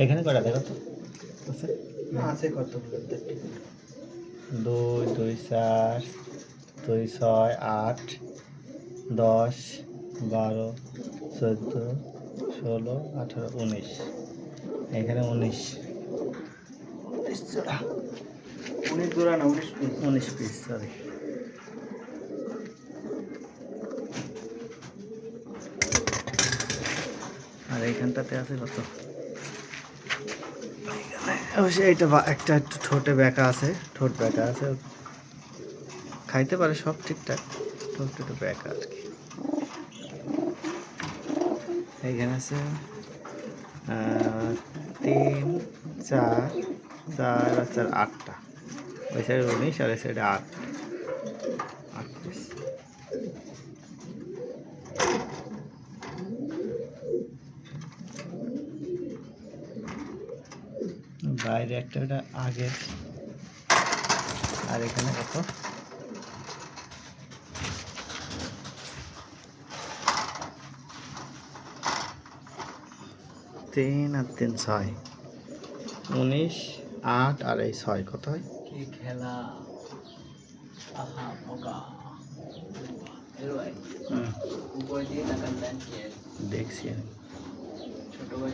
এখানে কটা দেখো তো আছে? আছে কত? 2 2 4 2 6 8 10 12 14 16 18 19 এখানে 19 জোড়া 19 জোড়া না 19 পিস। 19 piece sorry. আর এইখানটাতে আছে কত? অবশ্যই এটা একটা একটু ঠোঁটে ব্যাকা আছে, ঠোঁট ব্যাকা আছে, খাইতে পারে সব ঠিকঠাক, ঠোঁট একটু ব্যাকা আর কি। এইখানে আছে 3 4 4 আর 4 8টা, ওই সাইডে 19 আর এই সাইডে 8 পিস। বাইরে একটা ওটা আগের। আর এখানে কত? 3 আর 3 6 19 8 আর এই 6 কত হয়? কি খেলা! আহা মগা এর ভাই উপরে দিয়ে তাকান দেন কি দেখছি আমি। ছোট ভাই